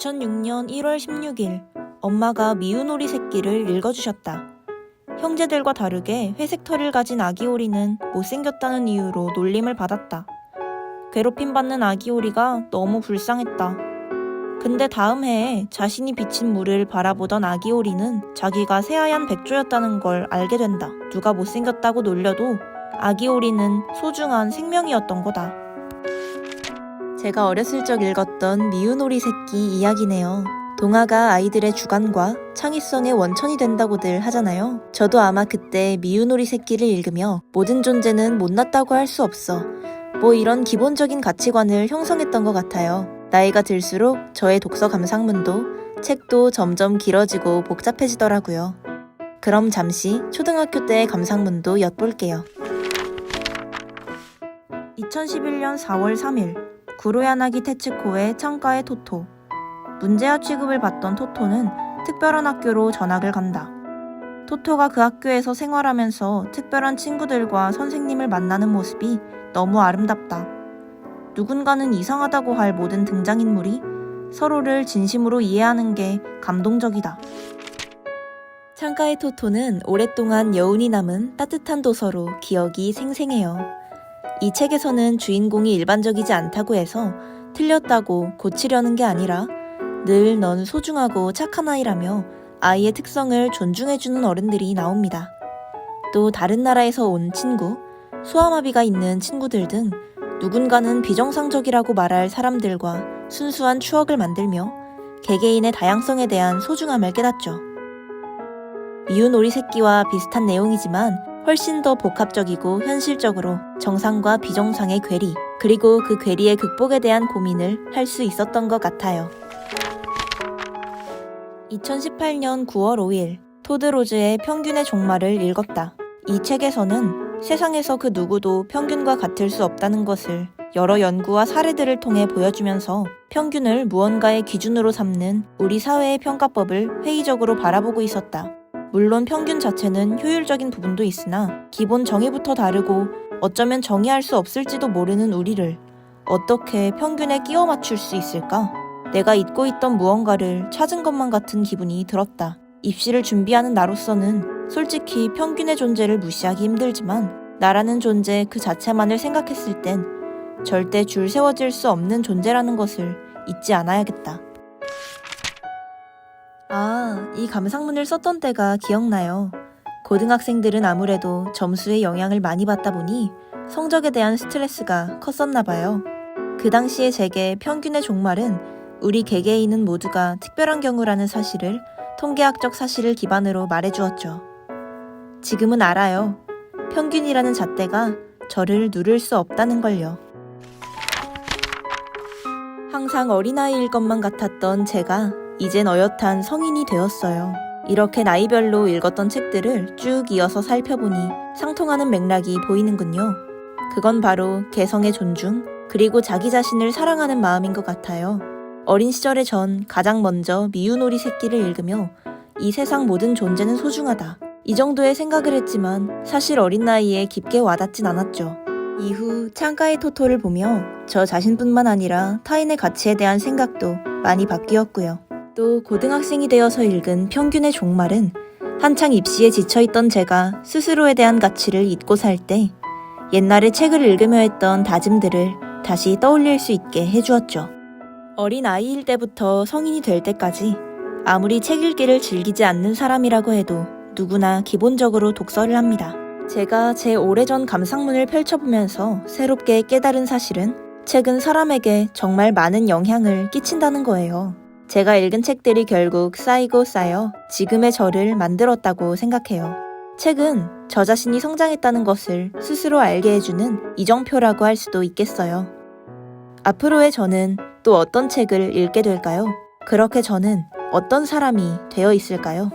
2006년 1월 16일 엄마가 미운오리 새끼를 읽어주셨다. 형제들과 다르게 회색 털을 가진 아기오리는 못생겼다는 이유로 놀림을 받았다. 괴롭힘받는 아기오리가 너무 불쌍했다. 근데 다음 해에 자신이 비친 물을 바라보던 아기오리는 자기가 새하얀 백조였다는 걸 알게 된다. 누가 못생겼다고 놀려도 아기오리는 소중한 생명이었던 거다. 제가 어렸을 적 읽었던 미운오리 새끼 이야기네요. 동화가 아이들의 주관과 창의성의 원천이 된다고들 하잖아요. 저도 아마 그때 미운오리 새끼를 읽으며 모든 존재는 못났다고 할 수 없어, 뭐 이런 기본적인 가치관을 형성했던 것 같아요. 나이가 들수록 저의 독서 감상문도 책도 점점 길어지고 복잡해지더라고요. 그럼 잠시 초등학교 때의 감상문도 엿볼게요. 2011년 4월 3일 구로야나기 테츠코의 창가의 토토. 문제아 취급을 받던 토토는 특별한 학교로 전학을 간다. 토토가 그 학교에서 생활하면서 특별한 친구들과 선생님을 만나는 모습이 너무 아름답다. 누군가는 이상하다고 할 모든 등장인물이 서로를 진심으로 이해하는 게 감동적이다. 창가의 토토는 오랫동안 여운이 남은 따뜻한 도서로 기억이 생생해요. 이 책에서는 주인공이 일반적이지 않다고 해서 틀렸다고 고치려는 게 아니라 늘 넌 소중하고 착한 아이라며 아이의 특성을 존중해주는 어른들이 나옵니다. 또 다른 나라에서 온 친구, 소아마비가 있는 친구들 등 누군가는 비정상적이라고 말할 사람들과 순수한 추억을 만들며 개개인의 다양성에 대한 소중함을 깨닫죠. 미운 오리 새끼와 비슷한 내용이지만 훨씬 더 복합적이고 현실적으로 정상과 비정상의 괴리, 그리고 그 괴리의 극복에 대한 고민을 할 수 있었던 것 같아요. 2018년 9월 5일 토드 로즈의 평균의 종말을 읽었다. 이 책에서는 세상에서 그 누구도 평균과 같을 수 없다는 것을 여러 연구와 사례들을 통해 보여주면서 평균을 무언가의 기준으로 삼는 우리 사회의 평가법을 회의적으로 바라보고 있었다. 물론 평균 자체는 효율적인 부분도 있으나 기본 정의부터 다르고 어쩌면 정의할 수 없을지도 모르는 우리를 어떻게 평균에 끼워 맞출 수 있을까? 내가 잊고 있던 무언가를 찾은 것만 같은 기분이 들었다. 입시를 준비하는 나로서는 솔직히 평균의 존재를 무시하기 힘들지만 나라는 존재 그 자체만을 생각했을 땐 절대 줄 세워질 수 없는 존재라는 것을 잊지 않아야겠다. 이 감상문을 썼던 때가 기억나요. 고등학생들은 아무래도 점수에 영향을 많이 받다 보니 성적에 대한 스트레스가 컸었나 봐요. 그 당시에 제게 평균의 종말은 우리 개개인은 모두가 특별한 경우라는 사실을 통계학적 사실을 기반으로 말해주었죠. 지금은 알아요. 평균이라는 잣대가 저를 누를 수 없다는 걸요. 항상 어린아이일 것만 같았던 제가 이젠 어엿한 성인이 되었어요. 이렇게 나이별로 읽었던 책들을 쭉 이어서 살펴보니 상통하는 맥락이 보이는군요. 그건 바로 개성의 존중, 그리고 자기 자신을 사랑하는 마음인 것 같아요. 어린 시절에 전 가장 먼저 미운오리 새끼를 읽으며 이 세상 모든 존재는 소중하다, 이 정도의 생각을 했지만 사실 어린 나이에 깊게 와닿진 않았죠. 이후 창가의 토토를 보며 저 자신뿐만 아니라 타인의 가치에 대한 생각도 많이 바뀌었고요. 또 고등학생이 되어서 읽은 평균의 종말은 한창 입시에 지쳐있던 제가 스스로에 대한 가치를 잊고 살 때 옛날에 책을 읽으며 했던 다짐들을 다시 떠올릴 수 있게 해주었죠. 어린 아이일 때부터 성인이 될 때까지 아무리 책 읽기를 즐기지 않는 사람이라고 해도 누구나 기본적으로 독서를 합니다. 제가 제 오래전 감상문을 펼쳐보면서 새롭게 깨달은 사실은 책은 사람에게 정말 많은 영향을 끼친다는 거예요. 제가 읽은 책들이 결국 쌓이고 쌓여 지금의 저를 만들었다고 생각해요. 책은 저 자신이 성장했다는 것을 스스로 알게 해주는 이정표라고 할 수도 있겠어요. 앞으로의 저는 또 어떤 책을 읽게 될까요? 그렇게 저는 어떤 사람이 되어 있을까요?